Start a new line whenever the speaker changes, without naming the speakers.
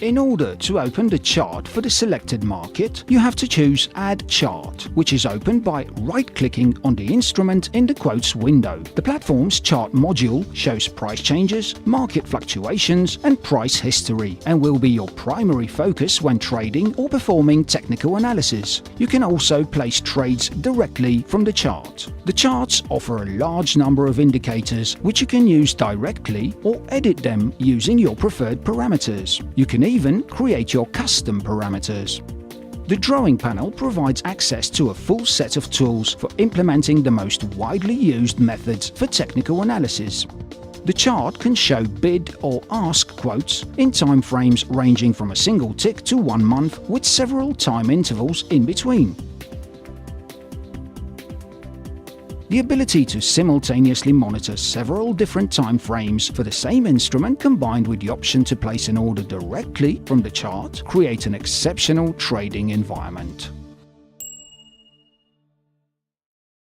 In order to open the chart for the selected market, you have to choose Add Chart, which is opened by right-clicking on the instrument in the quotes window. The platform's chart module shows price changes, market fluctuations, and price history, and will be your primary focus when trading or performing technical analysis. You can also place trades directly from the chart. The charts offer a large number of indicators which you can use directly or edit them using your preferred parameters. You can even create your custom parameters. The drawing panel provides access to a full set of tools for implementing the most widely used methods for technical analysis. The chart can show bid or ask quotes in time frames ranging from a single tick to 1 month with several time intervals in between. The ability to simultaneously monitor several different time frames for the same instrument combined with the option to place an order directly from the chart create an exceptional trading environment.